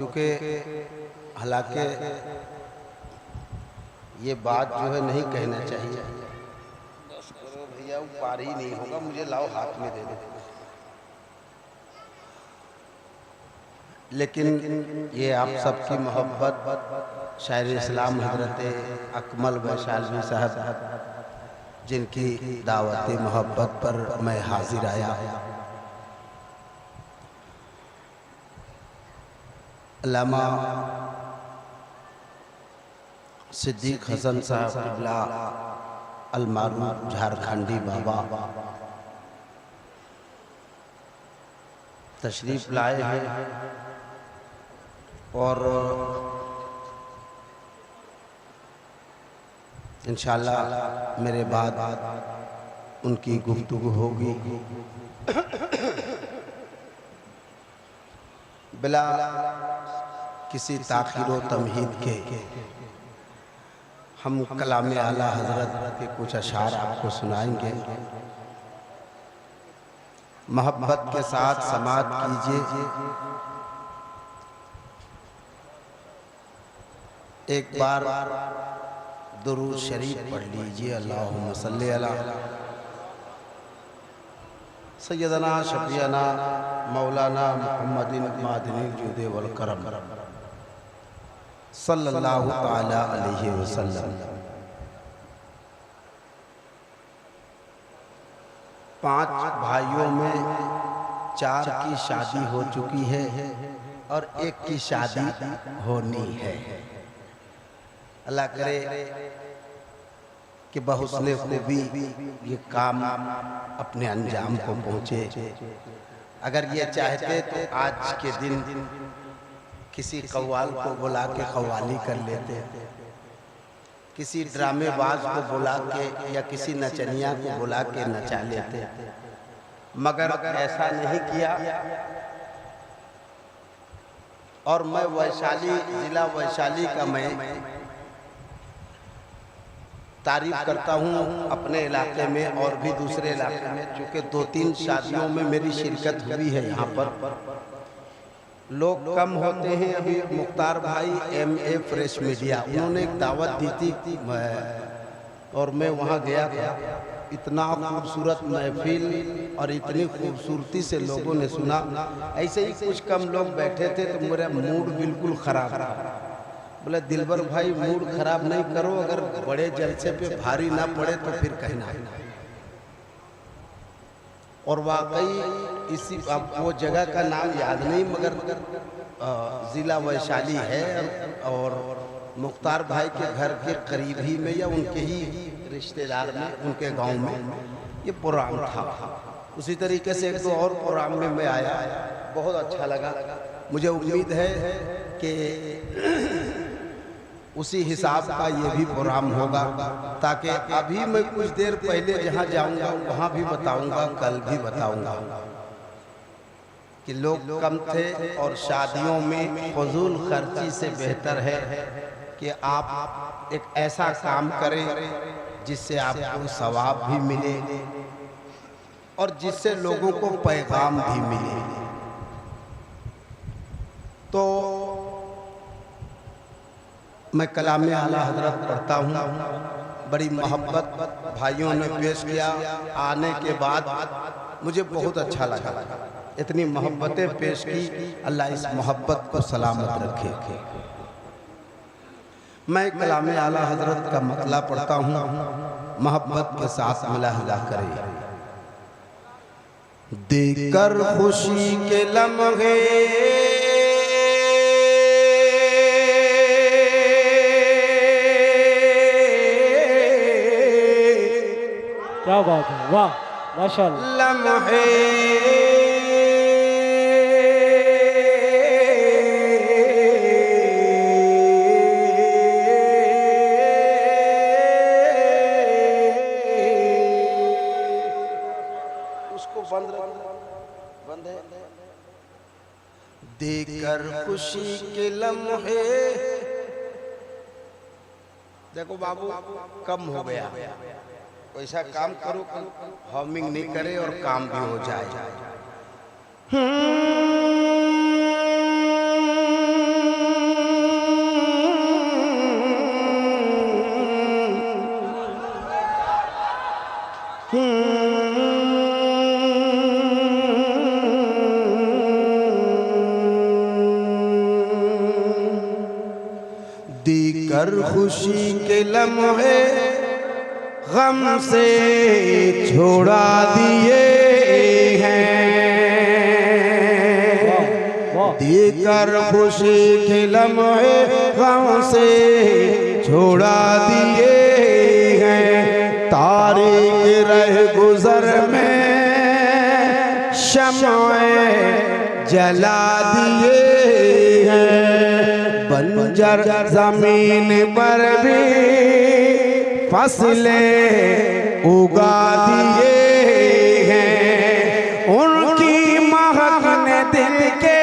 क्योंकि हालांकि ये बात जो है नहीं कहना चाहिए। बस करो भैया, वो पार ही नहीं होगा, मुझे लाओ हाथ में दे दो। लेकिन ये आप सबकी मोहब्बत शायर इस्लाम हजरत अकमल वैशाली साहब जिनकी दावती मोहब्बत पर मैं हाजिर आया। अल्लामा सिद्दीक हसन साहब क़िबला अलमारूफ झारखंडी बाबा तशरीफ लाए हैं और इंशाअल्लाह मेरे बाद उनकी गुफ्तगू होगी। बिला किसी ताख़ीर व तमहीद के हम कलाम आला हज़रत के कुछ अशार आपको सुनाएंगे। मोहब्बत के साथ समाअत कीजिए। एक बार दुरूद शरीफ पढ़ लीजिए। अल्लाहुम्मा सल्ली अला सय्यदना शफीअना मौलाना मुहम्मदिन मादिनिल जुद वल करम सल्लल्लाहु तआला अलैहि वसल्लम। 5 भाइयों में 4 की शादी हो चुकी है और 1 की शादी होनी है। अल्लाह करे कि बहुस्ने खूबी ये काम अपने अंजाम को पहुँचे। अगर ये चाहते तो आज के दिन किसी कव्वाल को बुला के कव्वाली कर लेते, किसी ड्रामेबाज को बुला के या किसी नचनिया को बुला के नचा लेते, मगर ऐसा नहीं किया। और मैं वैशाली जिला वैशाली का मैं तारीफ करता हूँ अपने इलाके में और भी दूसरे इलाके में, चूँकि 2-3 शादियों में मेरी शिरकत हुई है। यहाँ पर लोग कम होते हैं। अभी मुख्तार भाई MA फ्रेश मीडिया, उन्होंने एक दावत दी थी और मैं वहाँ गया था। इतना खूबसूरत महफिल और इतनी खूबसूरती से लोगों ने सुना। ऐसे ही कुछ कम लोग बैठे थे तो मेरा मूड बिल्कुल ख़राब रहा। बोले दिलबर भाई मूड खराब नहीं करो, अगर बड़े जलसे पे भारी ना पड़े तो फिर कहना। और वाकई इसी वो जगह का नाम याद नहीं, मगर ज़िला वैशाली है और मुख्तार भाई के घर के करीब ही में या उनके ही रिश्तेदार में, उनके गांव में ये प्रोग्राम था। उसी तरीके से 1-2 और प्रोग्राम में मैं आया, बहुत अच्छा लगा। मुझे उम्मीद है कि उसी हिसाब का ये भी प्रोग्राम होगा, ताकि अभी मैं कुछ देर पहले जहाँ जाऊँगा वहाँ भी बताऊँगा, कल भी बताऊँगा कि लोग कम थे और शादियों में फजूल खर्ची से बेहतर है कि आप एक ऐसा काम करें जिससे आपको सवाब भी मिले और जिससे लोगों को पैगाम भी मिले। तो मैं कलाम आला हजरत पढ़ता हूँ। बड़ी मोहब्बत भाइयों ने पेश किया। आने के बाद मुझे बहुत अच्छा लगा। इतनी मोहब्बतें पेश की, अल्लाह इस मोहब्बत को सलामत रखे। मैं कलाम आला हजरत का मतला पढ़ता हूँ, मोहब्बत के साथ मुलाहिजा करें। देकर खुशी के लम्हे क्या बात है, वाह माशाअल्लाह। लम्हे उसको बंद है। देकर खुशी के लम्हे, देखो बाबू कम हो गया, ऐसा काम करो हमिंग नहीं करे और काम भी हो जाए। कर खुशी के लम्हे गम से छोड़ा दिए हैं, देकर खुशी के लम्हे गम से छोड़ा दिए हैं। तारीख रह गुजर में शम्ए जला दिए हैं, बंजर जमीन पर भी फसलें उगा दिए हैं। उनकी महक ने दिल के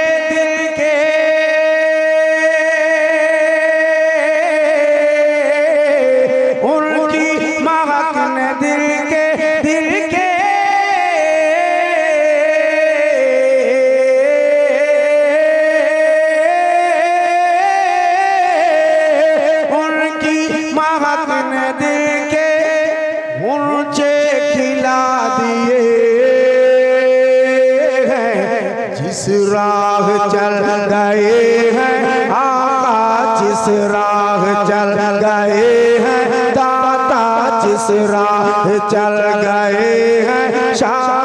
उनकी महक ने दिल के उनकी महक ने दिल के ऊंचे खिला दिए हैं। जिस राह चल गए हैं आका, जिस राह चल गए हैं दाता, जिस राह चल गए हैं शाह,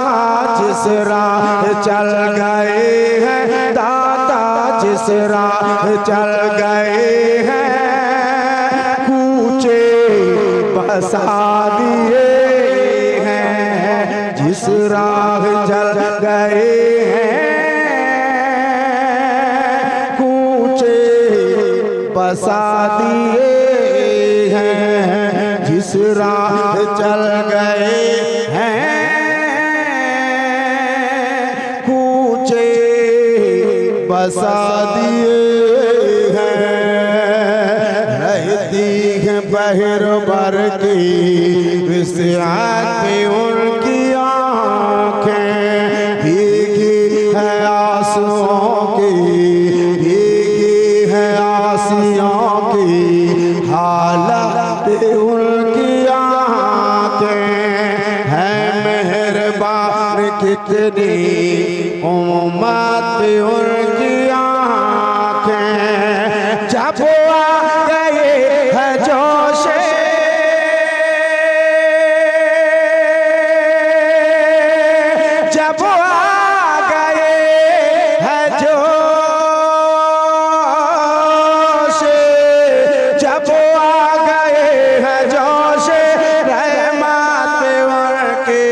जिस राह चल गए हैं दाता, जिस राह चल गए हैं कूचे बसा दिए हैं। जिस राह चल गए हैं कूचे बसा दिए हैं। जिस राह चल गए हैं कूचे बसा दिए हैं। रहती है बहर भर की विसरात पे उनकी आँखें, भीगी है आंसुओं की, भीगी है आसियों की हालत उनकी आँखें। है मेहरबान कितनी उम्मत पे उनकी आँखें। जब आ गए है जोशे जब आ गए है जोशे, जब आ गए है जोशे रहमत उनके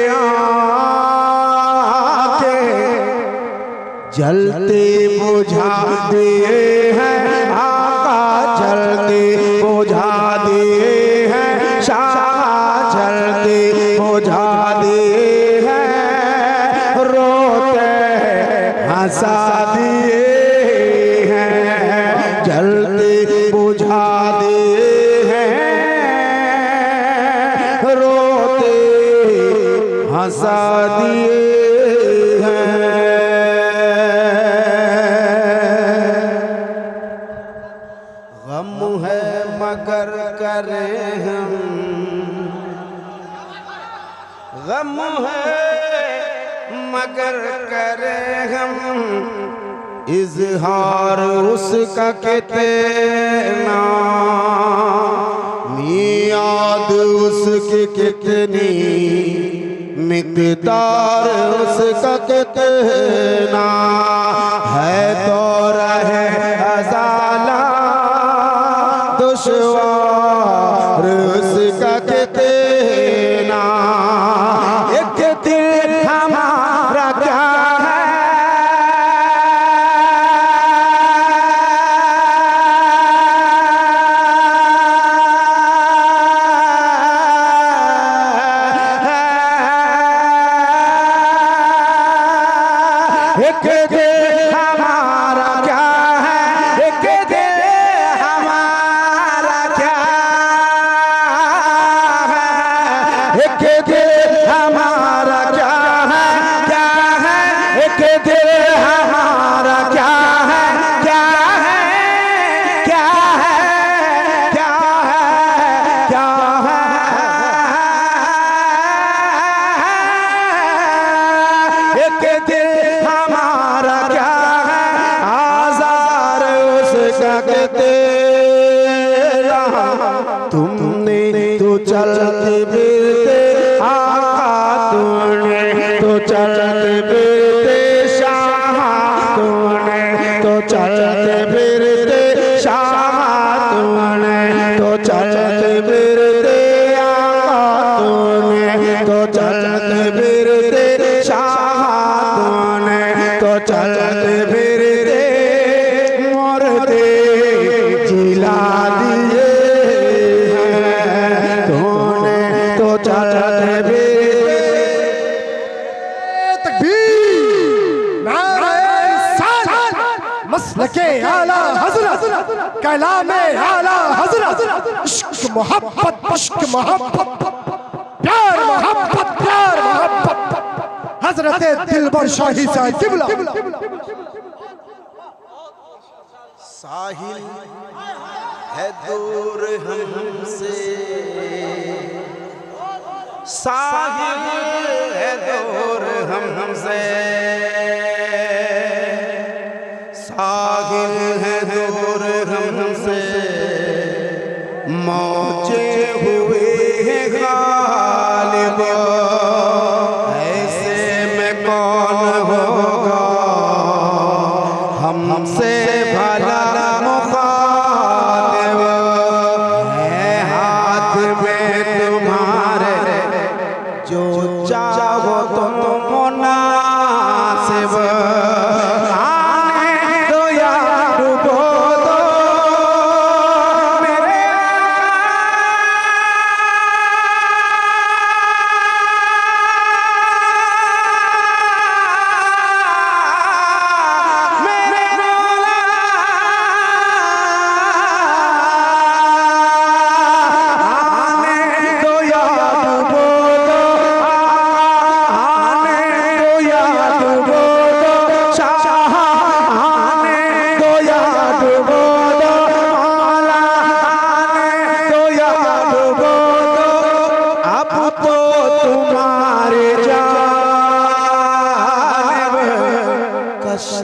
आँखें जलते बुझा दिए हैं आका, जलते बुझा दिए हैं शाह, जलते बुझा दिए हैं रोते हंसा दिए हैं। जलते बुझा दिए हैं रोते हंसा दिए हैं। गम है मगर करें हम, गम है मगर करें हम इजहार उसका कितना, याद उसकी कितनी मिक़दार उसका कितना है। तो रहे अज़ाला दुश्वार उसका कितना, एक दिल हमारा क्या है एक दिल हमारा क्या है, एक दिल हमारा क्या है, एक दिल हमारा क्या है, एक दिल हमारा क्या है, क्या है, क्या है, क्या है, क्या है, एक दिल हमारा क्या है, आज़ार उसका तेरा तुमने तो चलते फिरते आका, तूने तो चलते फिरते शाह, तूने तो चलते फिरते शाह, तूने तो चलते फिरते आका, तूने तो चलते फिरते शाह, तूने तो चलते फिरते मुर्दे जिला दिए हैं, तूने तो चलते फिरते। तकबीर, नारे रिसालत, मसलके आला हज़रत, कलामे आला हज़रत, इश्क मोहब्बत, इश्क मोहब्बत, प्यार मोहब्बत, प्यार मोहब्बत, हज़रत दिलबर शाही साहब किबला। साहिल है दूर हमसे, साहिल है दूर हमसे, साहिल है दूर हमसे, मौजे हुए हैं गालिब, ऐसे में कौन होगा हमसे भला मुखातिब, है हाथ में तुम्हारे जो चाहो तुम मुनासिब, आने दो या डुबो दो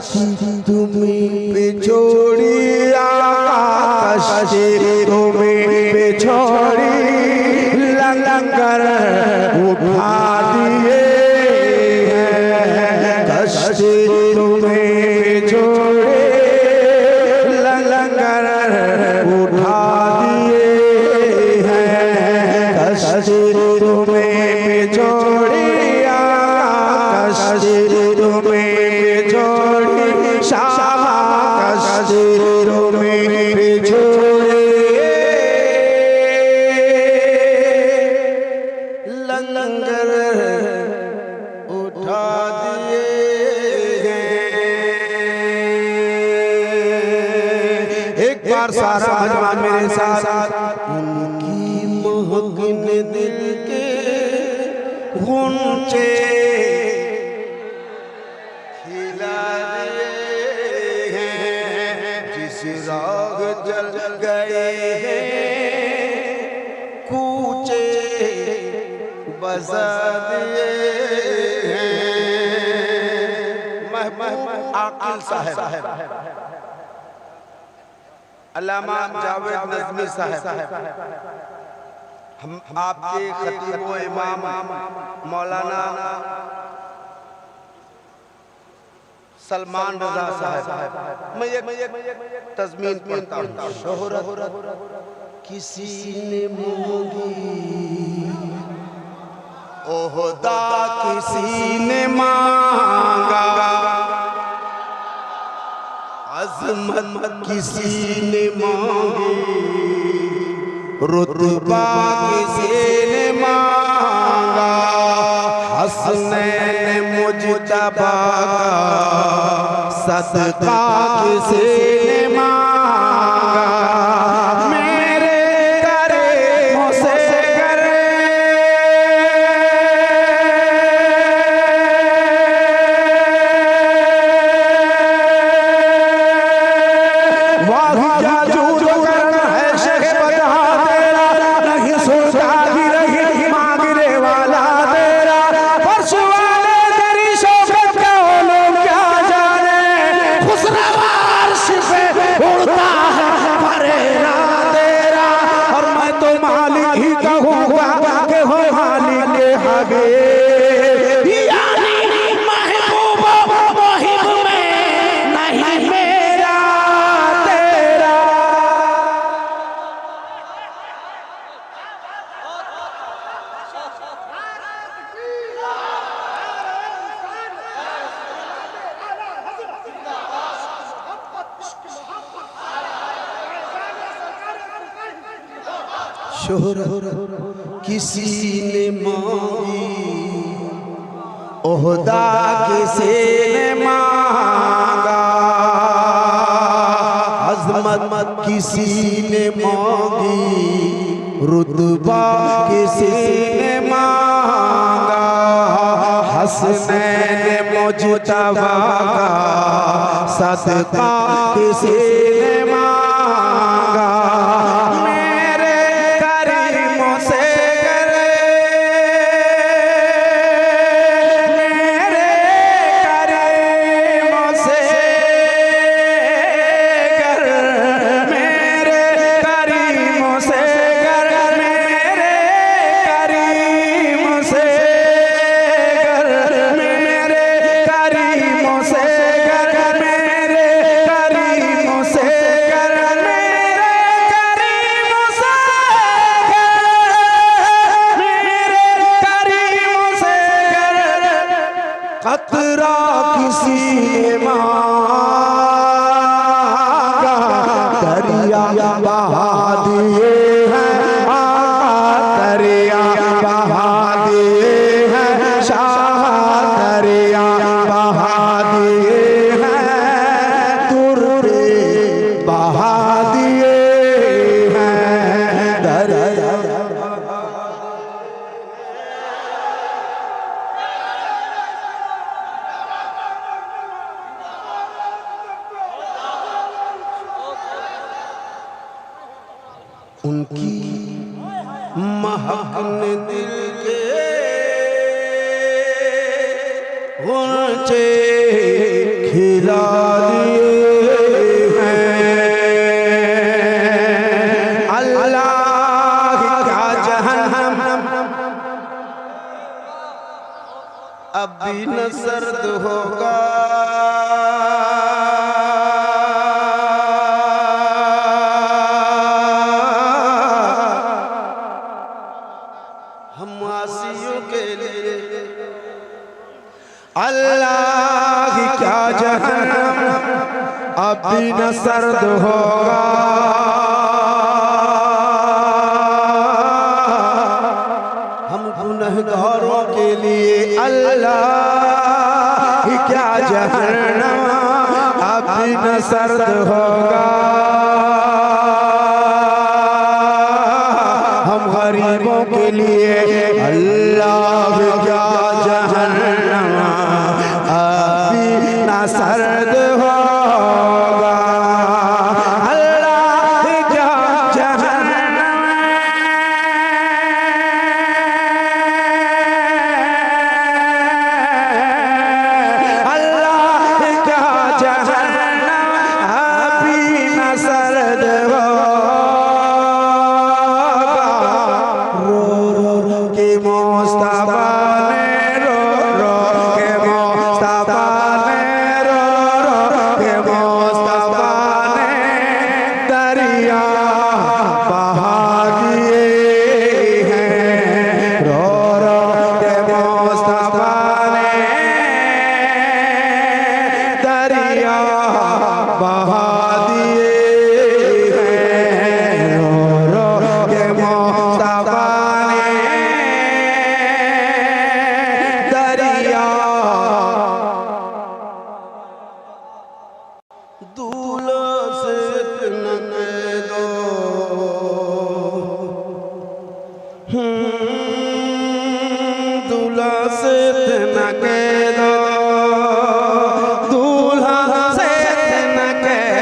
मेरे तुम्हें पे छोड़ी आका, कश्ती तुम्हें पे छोड़ी लंगर उठा दिए हैं, कश्ती तुम्हें पे छोड़ी लंगर उठा दिए हैं, कश्ती तुम्हें पे छोड़ी आका, कश्ती तुम्हें पे छोड़ी शाह, कश्ती तुम्हें पे छोड़ी लंगर उठा दिए हैं। एक बार सारा मजमा मेरे साथ। उनकी महक ने दिल के गुंचे खिला दिए हैं, जिस राग जल गए हैं कूचे बजा दिए हैं। महबूब आकिल साहब, अल्लामा जावेद नज़मी साहब, हम आपके खतीब व इमाम मौलाना सलमान रजा साहब, मैं एक तज़मीन पढ़ता हूँ। शोहरत किसी ने मांगी, ओहदा किसी ने मांगा, अज़मत किसी ने मांगी, रुतबा किसी ने मांगा, हसनैन मुजतबा का सदका किसी ने मांगा, मेरे करे से करे वाह जाजू जो करना है शेख बता तेरा, नहीं सुनता भी नहीं मांगने वाला तेरा, फर्श वाले तेरी शौकत का लोग क्या जाने, खुसरा अर्श पे उड़ता है फरेरा तेरा, शोहरत किसी ने मांगी, ओहदा किसी ने मांगा, अज़मत किसी ने मांगी, रुतबा किसी ने मांगा, हसनैन मुज्तबा का सदका किसी ने मांगा। मेरे करीमों से करे, मेरे करीमों से कर, मेरे करीमों से कर, मेरे करीमों से कर, मेरे करीमों से कर, मेरे करीमों से कर, मेरे करीमों से कर, मेरे करीमों से कर। कतरा किसी ने मांगा, दरिया बहा दिए हैं दरिया बहा दिए हैं शाह, दरिया बहा दिए हैं तुर्रे बहा दिए हैं दरिया। उनकी महक ने दिल के गुंचे खिला दिए हैं। अल्लाह का जहन्नम अब भी न सर्द होगा, हम आसियों के लिए अल्लाह की क्या जहन्नम अब भी न सर्द होगा। हम गुनहगारों के लिए अल्लाह की क्या जहन्नम अब भी न सर्द होगा। हम गरीबों के लिए अल्लाह क्या जहन्नम अभी ना सर्द होगा। अल्लाह क्या जहन्नम, अल्लाह क्या जहन्नम अभी ना सर्द होगा। मुस्तफा ने रो रो के मुस्तफा ने रो रो के मुस्तफा ने दरिया बहा दिए हैं। रो रो के मुस्तफा ने दरिया बहा दिए हैं। रो रो के मुस्तफा दूल्हा से न दो, दूल्हा से न कह दो, दूल्हा से न कह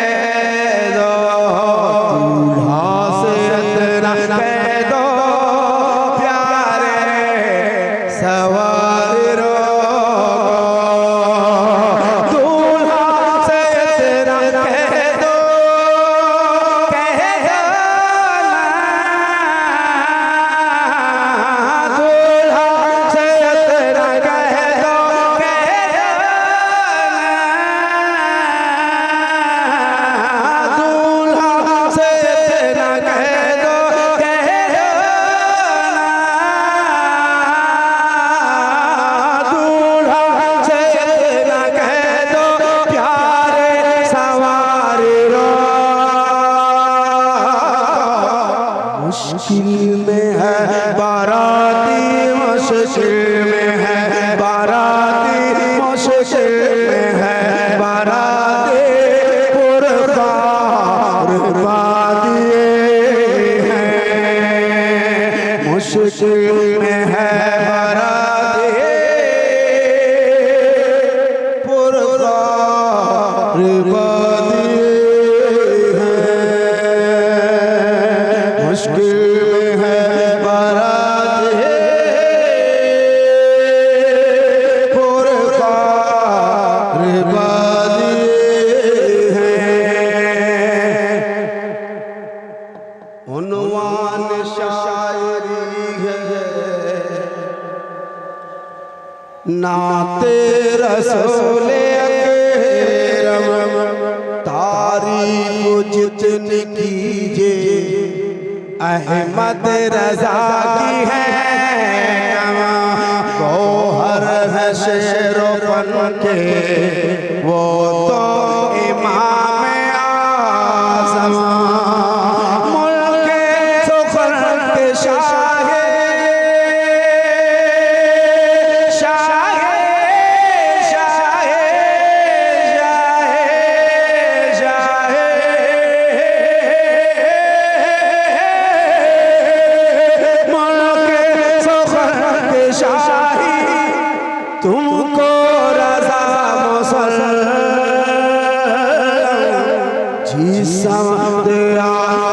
दो, दूल्हा से न कह दो प्यारे सवार मुश्किल में है बरादे पुरकार बादिए हैं, मुश्किल में है बरादे पुरकार बादिए हैं। उन्वान शायरी है नाते रसूल अकरम, तारीफ जितनी कीजिए अहमद रजा की है। गौहर है शेरोपन के वो तो इमाम आज़म, मुल्के सुखरत शाहे शाहे शाहे शाहे शाहे मुल्के सुखरत शाही, तुमको रज़ा मुसल्लम जी समझ आ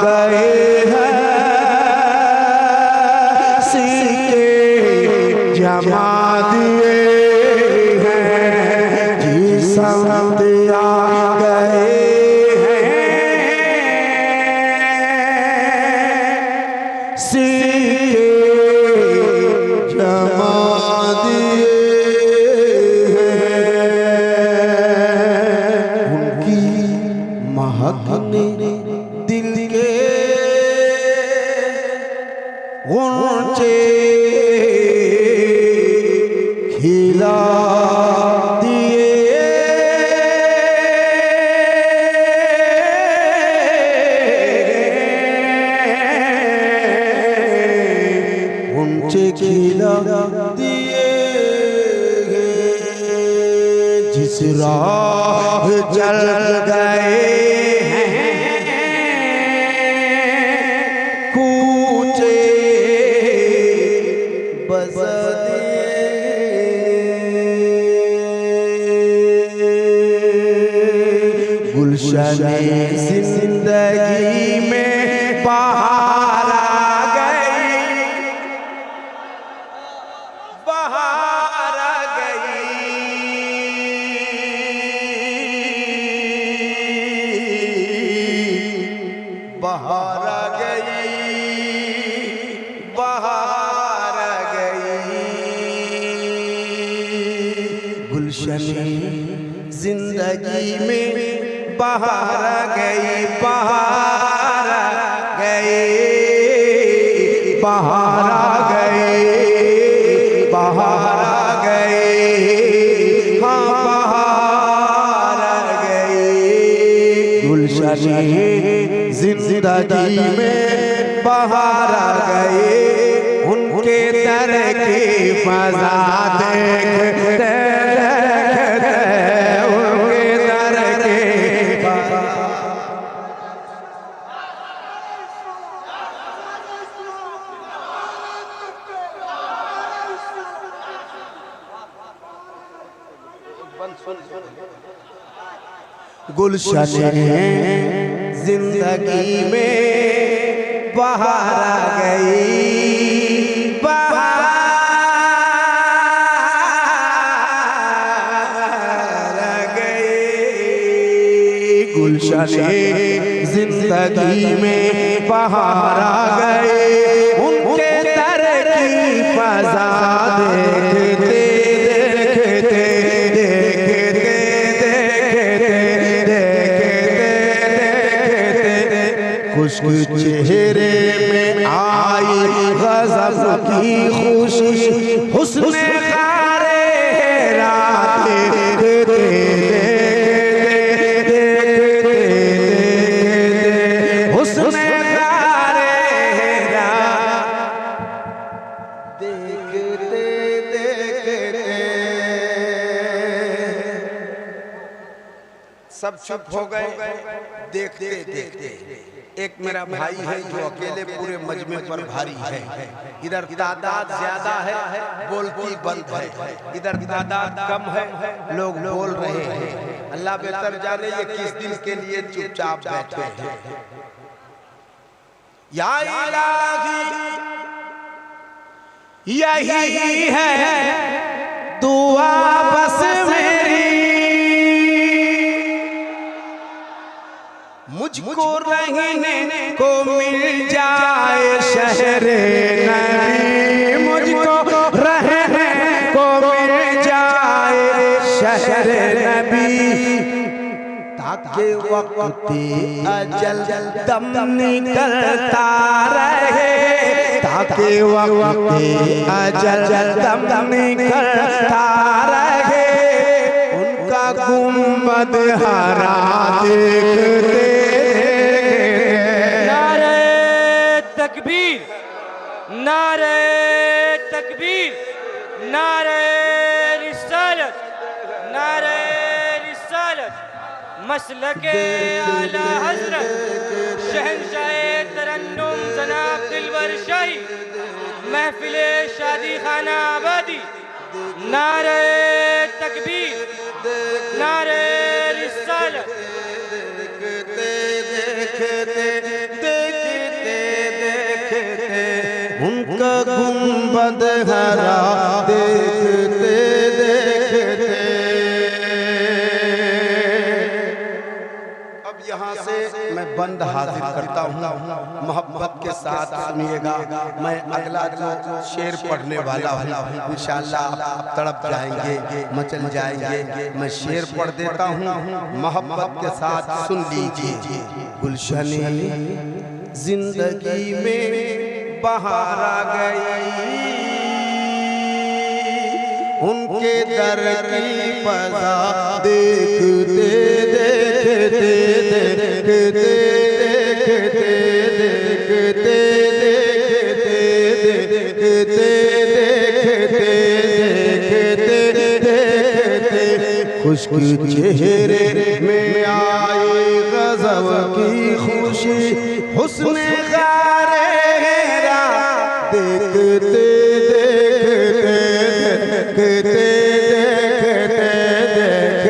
गए हैं, सीके जमा दिए हैं, जी समझ आ गए हैं, सीके जमा दिए हैं। उनकी महक ने दिल के ऊंचे खिला दिए, ऊंचे खिला दिए। जिस राह चल गए कूचे बस दिए। गुलशने जिंदगी में बहार आ गई, बहार आ गई, बहार आ गई, बहार आ गई। गुलशने जिंदगी में बहार आ गई, बहार आ गई, बहार आ गई, बहार आ गई, हाँ बहार आ गई। गुलशने जिंदगी में बहार आ गए, उनके दर की फज़ा देखते देखते, उनके दर की गुलशने जिंदगी में बहार आ गई, बहार आ गई। गुलशने जिंदगी में बहार आ गए, उनके दर की फज़ा देखते देखते देखते खुश्क चेहरे में आई गज़ब की खुशी, हुस्न खारे रात देखते देखते हुस्न खारे रात देखते देखते सब चुप हो गए। देखते देखते एक मेरा भाई है जो अकेले पूरे मजमे पर भारी है। इधर तादाद ज्यादा है, बोलती बंद है, इधर तादाद कम है, लोग बोल रहे हैं। अल्लाह बेहतर जाने ये किस दिन के लिए चुपचाप बैठे हैं। या इलाही यही है दुआ बस मेरी, मुझको रहने को मिल जाए शहरे नबी, मुझको रहने को मिल जाए शहरे नबी, ताकि वक्त अजल दम निकलता रहे, ताकि वक्त अजल दम निकलता रहे, उनका गुंबद हरा देखते। नारे तकबीर, नारे तकबीर, नारे रिसालत, नारे रिसालत, मसलके आला हजरत शहंशाह तरन्नुम जनाब दिलवर शाही महफिले शादी खाना आबादी। नारे तकबीर, नारे रिसालत। उनका गुंबद हरा देखते देखते। अब यहाँ से मैं बंद हाजिर करता हूँ, मोहब्बत के साथ सुनिएगा। मैं अगला जो शेर पढ़ने वाला हूँ इंशाअल्लाह आप तड़प जाएंगे, मचल जाएंगे। मैं शेर पढ़ देता हूँ, मोहब्बत के साथ सुन लीजिए। गुलशने जिंदगी में बहार आ गई, उनके दर की फज़ा देखते देखते देखते देखते देखते देखते देखते खुश्क चेहरे में आई गज़ब की खुशी, हुस्ने देखते देखते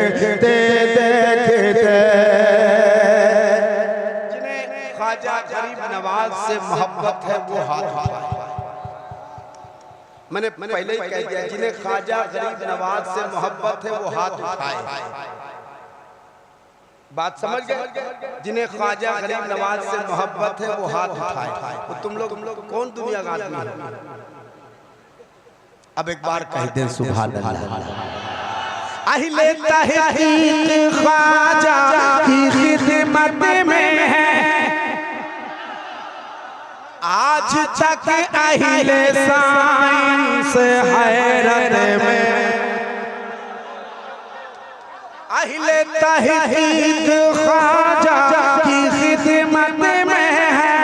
देखते देखते देखते। जिन्हें ख्वाजा गरीब नवाज से मोहब्बत है वो हाथ उठाए। मैंने पहले ही कह दिया, जिन्हें ख्वाजा गरीब नवाज से मोहब्बत है वो हाथ उठाए। बात समझ गए? जिन्हें ख्वाजा गरीब नवाज से मोहब्बत है वो हाथ उठाए। तो तुम लोग कौन दुनिया का आदमी है? अब एक बार कह दें सुभान अल्लाह। अहले तहकीक ख्वाजा की खिदमत में है, आज तक अहले साइंस हैरत में। अहले तहकीक ख्वाजा की खिदमत में है,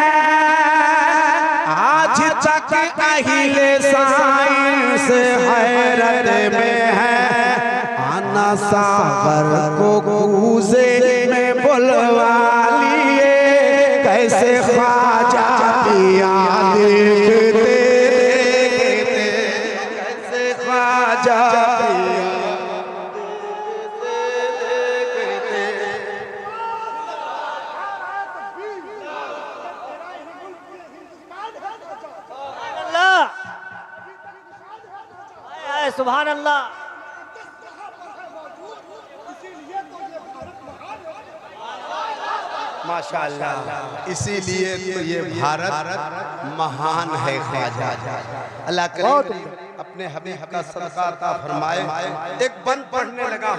आज तक अहले साइंस हैरत में है। आना सागर को गूज़े में बुलवा लिए, कैसे ख्वाजा की याद देखते देखते, कैसे ख्वाजा सुभान अल्लाह। माशाअल्लाह, इसीलिए तो ये भारत महान है। ख्वाजा अल्लाह करीम अपने हबीब का सदका अता फरमाए। एक बंद पढ़ने लगा,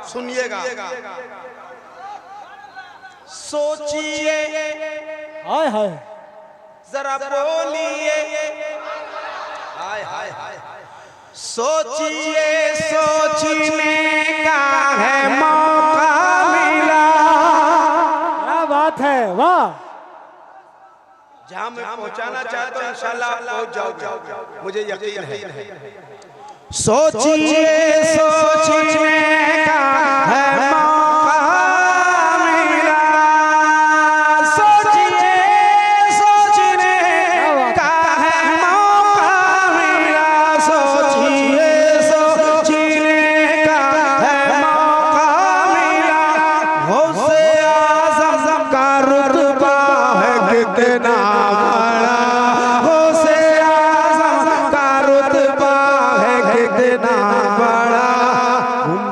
सुनिएगा। सोचिए, हाय हाय, जरा बोलिए, हाय हाय हाय। सोचिए, सोचने का है मौका मिला। क्या बात है, वाह। जहां मैं पहुंचाना चाहता हूं इंशाअल्लाह आप पहुंच जाओगे, मुझे यकीन है। सोचिए, सोचने का है मौका मिला, कितना बड़ा गौसे आज़म का रुतबा है कितना बड़ा।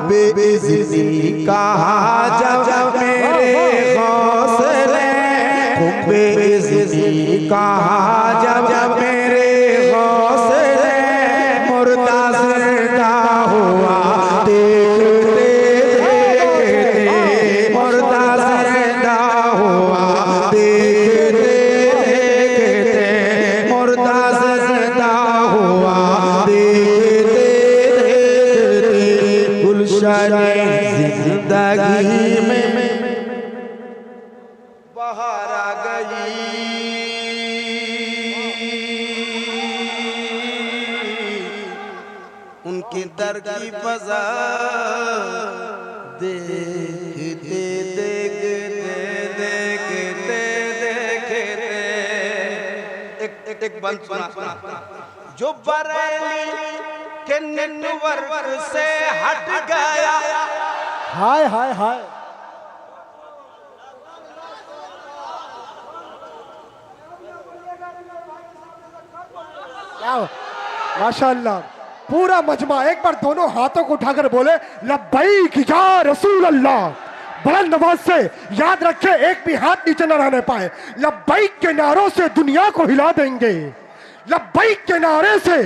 बेइज़्ज़ती कहा जब मेरे गौस ने, बेइज़्ज़ती कहा जब मेरे गौस ने, मुर्दा ज़िंदा हुआ देखते देखते, मुर्दा ज़िंदा हुआ देखते देखते, मुर्दा ज़िंदा हुआ देखते देखते। गुलशन ज़िंदगी में बहार आ गई, उनके दर की फज़ा देखते देखते देखते देखते। एक बंद सुना जो बरेली के नेटवर्क से हट गया। हाय हाय हाय। माशाअल्लाह, पूरा मजमा एक बार दोनों हाथों को उठाकर बोले लब्बैक या रसूल अल्लाह। बुलंद आवाज से याद रखे, एक भी हाथ नीचे न रहने पाए। लब्बैक के नारों से दुनिया को हिला देंगे, लब्बैक के नारे से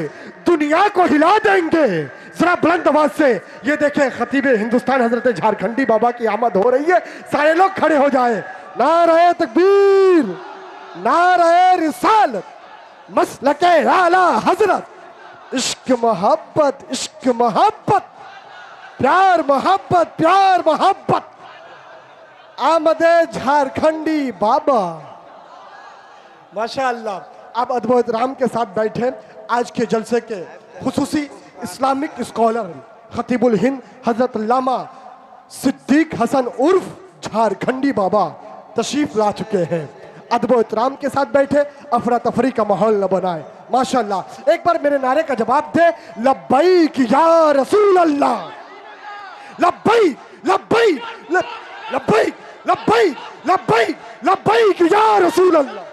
दुनिया को हिला देंगे। जरा बुलंद आवाज से ये देखें, खतीबे हिंदुस्तान हजरत झारखंडी बाबा की आमद हो रही है। सारे लोग खड़े हो जाए। नारे तकबीर, नारे रिसालत, मसलके आला हजरत, इश्क मोहब्बत, इश्क मोहब्बत, प्यार मोहब्बत, प्यार मोहब्बत, आमदे झारखंडी बाबा। माशाअल्लाह। अब अद्भुत राम के साथ बैठे आज के जलसे के खुसूसी इस्लामिक स्कॉलर खतीबुल हिंद हजरत अल्लामा सिद्दीक हसन उर्फ झारखंडी बाबा तशरीफ ला चुके हैं। अद्भुत राम के साथ बैठे, अफरा तफरी का माहौल न बनाए। माशाअल्लाह। एक बार मेरे नारे का जवाब दे, लब्बैक या रसूल अल्लाह, लब्बैक लब्बैक लब्बैक लब्बैक लब्बैक लब्बैक या रसूल अल्लाह।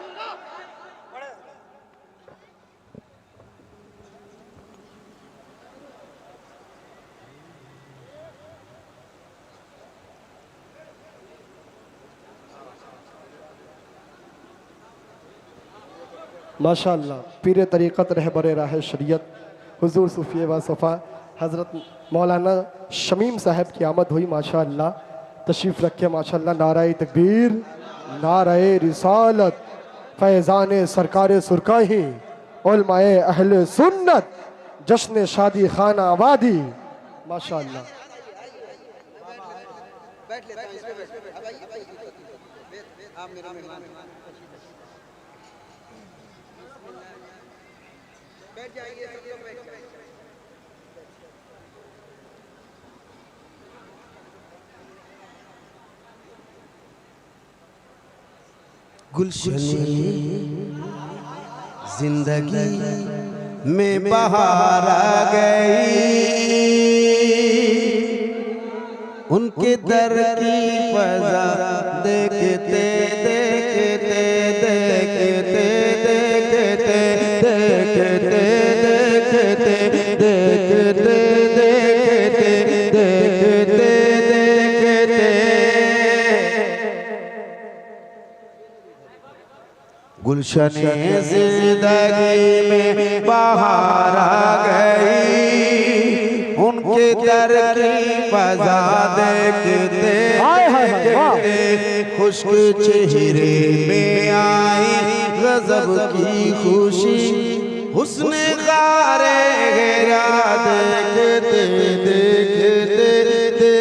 माशाअल्लाह। पीर तरीक़त रहबर राह शरीयत हुजूर सूफी व सफ़ा हज़रत मौलाना शमीम साहब की आमद हुई। माशाअल्लाह, तशरीफ़ रखे। माशाअल्लाह। नाराए तकबीर, नाराए रिसालत, फैज़ान सरकार सुरकाही, उलमाए अहले सुन्नत, जश्न शादी खाना आबादी। माशाअल्लाह। गुलशनी जिंदगी में बहार आ गई, उनके दर की फजा देखते देखते देखते देखते देखते देखते देखते देखते देखते गुलशने जिंदगी में बहार आ गई, उनके दर की फजा देखते देखते खुश्क चेहरे में आई गजब की खुशी, हुस्न गारे घेरा देखते देखते देखते देखते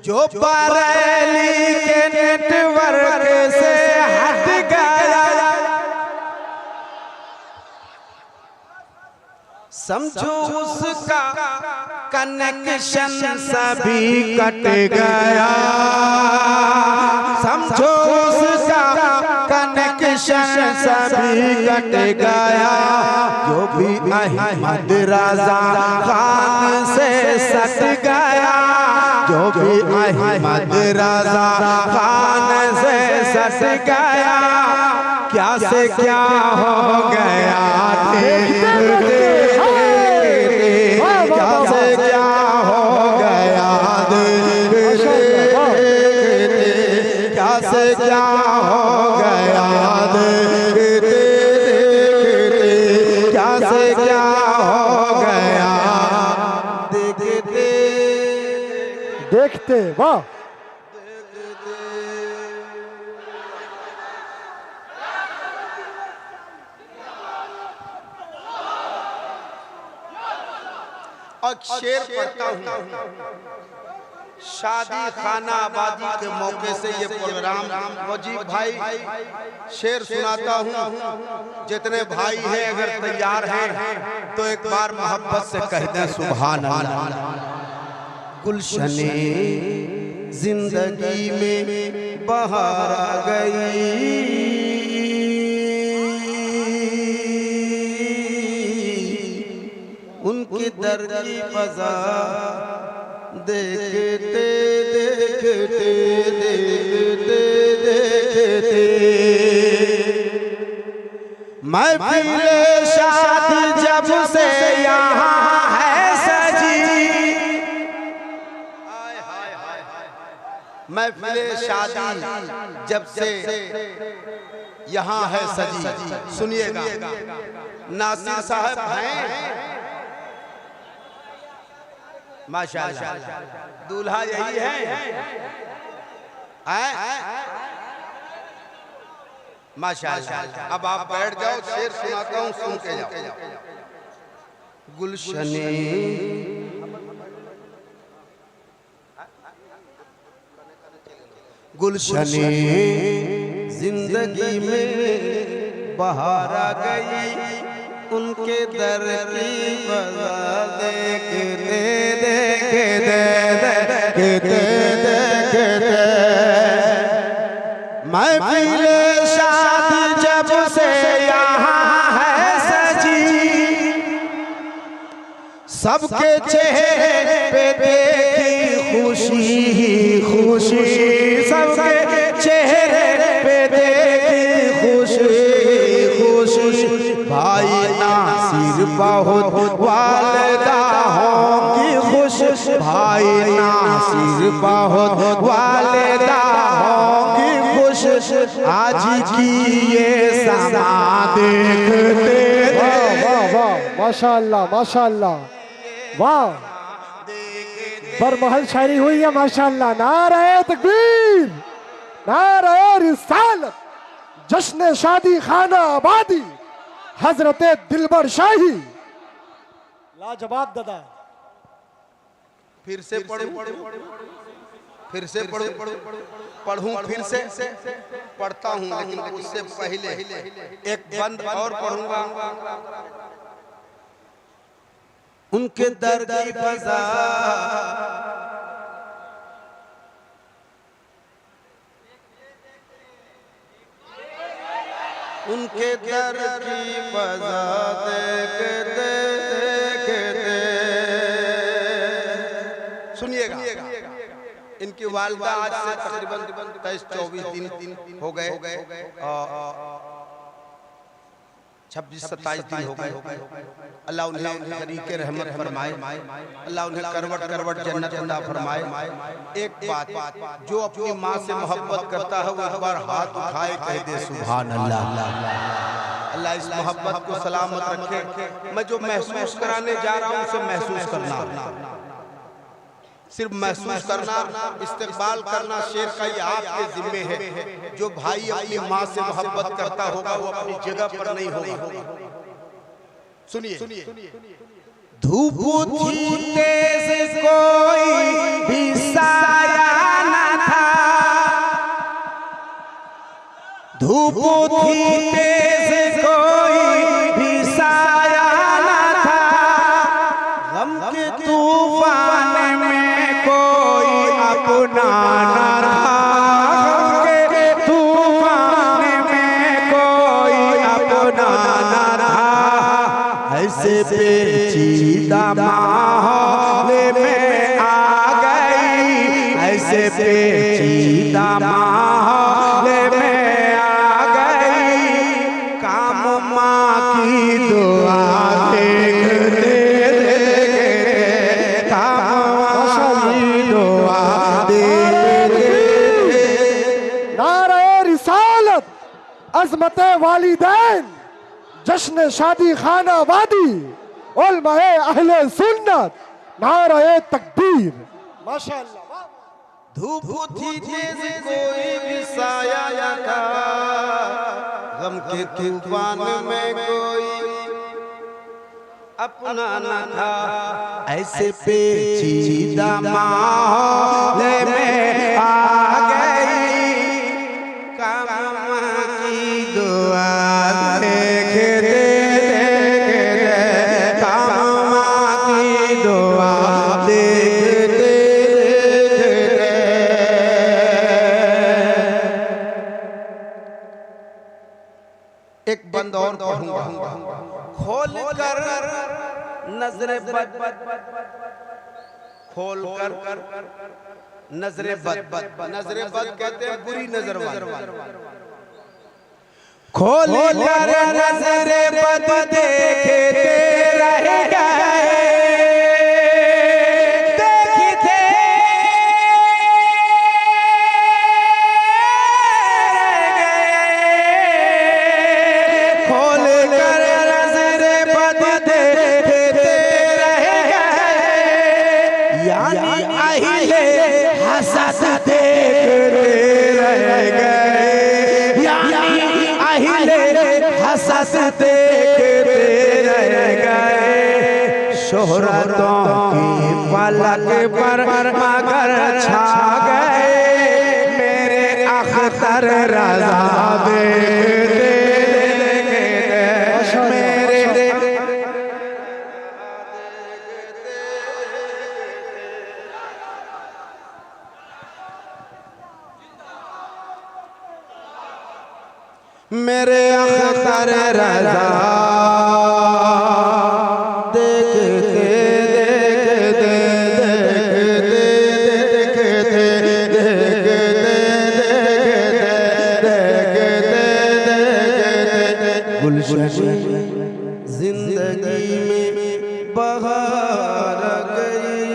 जो बरेली के नेटवर्क से हट गया, समझो उसका कनेक्शन सभी कट गया, समझो उसका कनेक्शन सभी कट गया, जो भी अहमद रज़ा खान से सट गया, जो भी अहमद रजा खान से सट गया, क्या से क्या हो गया, क्या से क्या हो गया, क्या से क्या हो गया, क्या से क्या हो गया, देखते वाह। और शेर पढ़ता हूँ। शादी खाना आबादी के मौके से ये प्रोग्राम वजीब भाई शेर सुनाता हूँ। जितने भाई हैं अगर तैयार हैं तो एक बार मोहब्बत से कह दें सुभान अल्लाह। गुलशने जिंदगी में बहार आ गई, उनकी दर की फजा देखते देखते देखते देखते महफिल शादी जब से यहाँ है सजी, महफिल शादी जब से यहाँ है सजी। सुनिएगा, नासिर साहब हैं माशाअल्लाह, दूल्हा यही है। माशाअल्लाह। अब आप बैठ जाओ, शेर सुनाता हूँ, सुन के जाओ। गुलशने गुलशने जिंदगी में बहार आ गई, उनके दर की फजा देखते देखते देखते देखते महफिल शादी जब से यहाँ है सजी, सबके चेहरे पे देखी खुशी ही खुशी, सबके चेहरे पे देखी खुशी खुशी। भाई नासिर बहुत वालिदा होंगी खुश, भाई नासिर बहुत वालिदा होंगी खुश, आज की ये समा देखते। वाह वाह वाह, माशाअल्लाह माशाअल्लाह, वाह बरमहल शायरी हुई है माशाअल्लाह। नारे तकबीर, नारे रिसालत, जश्न शादी खाना आबादी, हजरत दिलबर शाही। लाजवाब दादा। फिर से पढ़ूं, फिर से पढ़ूं, पढ़ूं फिर से पढ़ता हूँ, लेकिन उससे पहले एक बंद और पढ़ूंगा। उनके दर की फजा उनके दर की फजा देखते देखते। सुनिएगा, इनकी वालिदा आज से तकरीबन 23-24 दिन हो गए, 26-27 दिन हो गए। अल्लाह उन्हें तरीके रहमत फरमाए, अल्लाह उन्हें करवट करवट जन्नत अता फरमाए। एक बात, जो अपनी माँ से मोहब्बत करता है वो एक बार हाथ उठाए कह दे सुभान अल्लाह। अल्लाह इस मोहब्बत को सलामत रखे। मैं जो महसूस कराने जा रहा हूँ उसे महसूस करना, सिर्फ महसूस करना, इस्तेक़बाल करना शेर का ये आपके जिम्मे है। जो भाई अपनी माँ से मोहब्बत करता होगा वो अपनी जगह पर नहीं होगा। सुनिए, धूप थी तेज कोई भी साया न था, धूप थी तेज कोई भी साया न था, गम के तूफान में कोई अपना न था, गम के तूफान में कोई अपना न था। ऐसे पेचीदा माहौल में आ गई ऐसे पेचीदा माहौल में आ गई, काम माँ की दुआ देखते देखते, काम माँ की दुआ देखते। नारे रिसालत, अज़मत वालिदैन, जश्न शादी खाना वादी, उलमाए अहले सुन्नत, नारे तकबीर। माशाअल्लाह। धूप थी तेज कोई भी साया न था, गम के तूफान में कोई अपना न था, ऐसे पेचीदा माहौल में आ गई, काम की दुआ देखते देखते, काम की दुआ देखते। एक बंद और पढ़ूंगा, खोल कर नजरे बद, खोल कर नजरे बद, नजरे बद कहते हैं बुरी नजर वाले, खोल कर नजरे बद देखते रह गए, हंसते रह गए, शोहरतों की पलक पर मगर छा गए, मेरे अख्तर रज़ा देखते मेरे। मेरे अख्तर रज़ा देखते देखते देखते देखते गुलशन जिंदगी में बहार गई।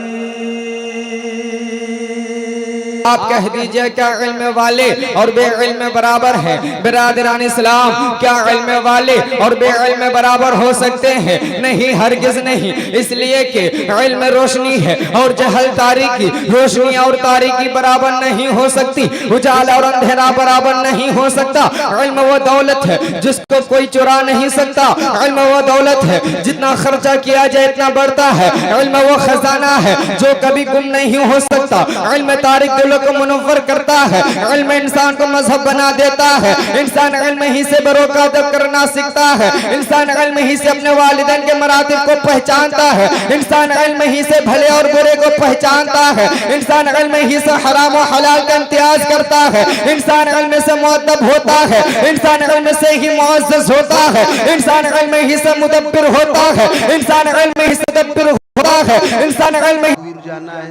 आप कह दीजिए क्या इल्म वाले और बेइल्म बराबर हैं? बिरादरान इस्लाम, क्या इल्म वाले और बेइल्म बराबर हो सकते हैं? नहीं, हरगिज नहीं। इसलिए कि इल्म रोशनी है और जहल तारीकी, रोशनी और तारीकी बराबर नहीं हो सकती, उजाला और अंधेरा बराबर नहीं हो सकता। इल्म वो दौलत है जिसको कोई चुरा नहीं सकता। इल्म वो दौलत है जितना खर्चा किया जाए इतना बढ़ता है। इल्म वो खजाना है जो कभी गुम नहीं हो सकता। इल्म तारीक दिलों को मुनव्वर करता है। इल्म इंसान को मजहब बना देता है। इंसान इल्म ही से बरोका अदब करना सीखता है। इंसान इल्म ही से अपने वालिदैन के मरातिब को पहचानता है। इंसान इल्म ही से भले और बुरे को पहचानता है। इंसान इल्म ही से हराम और हलाल का इम्तियाज करता है। इंसान इल्म से मुअद्दब होता है। इंसान इल्म से ही मुअज़्ज़ज़ होता है। इंसान इल्म ही से मुदब्बिर होता है। इंसान इल्म ही से मुदब्बिर होता है। इंसान इल्म जाना है,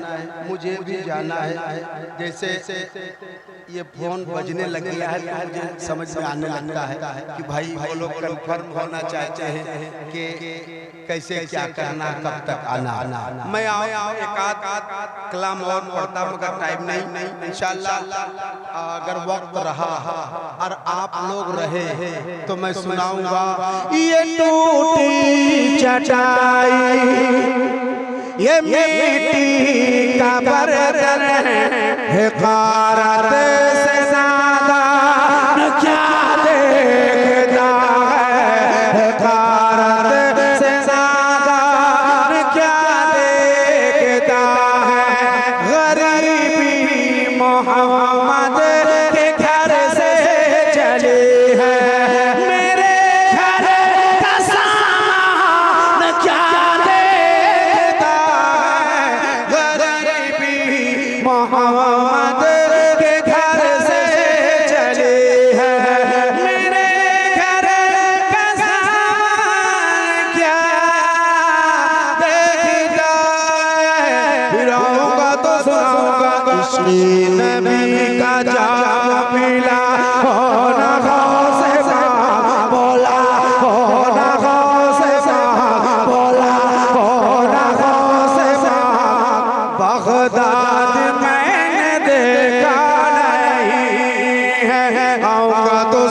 मुझे भी जाना है। जैसे ये फोन बजने लग गया है तो मुझे समझ में आने लगता है कि भाई वो लोग कन्फर्म होना चाहते हैं कि कैसे क्या करना, कब तक आना। मैं एक आध कलाम और पढ़ता मगर टाइम नहीं। इंशाअल्लाह अगर वक्त रहा और आप लोग रहे तो मैं सुनाऊंगा ये टूटी चटाई, ये मिट्टी का बर्तन है, ग़ारत से ज़्यादा क्या देखता है, ग़ारत से ज़्यादा क्या देखता है। गरीबी मोहम्मद के घर से चली है, मेरे घर का सामान क्या मोहम्मद के घर से चली है, मेरे घर का सामान क्या देखता है। फिर आऊंगा तो सुनाऊंगा इश्क नबी का जाम मिला होना गौसे पाक बोला होना गौसे पाक बोला होना गौसे पाक बगदाद मैंने देखा नहीं है आऊंगा तो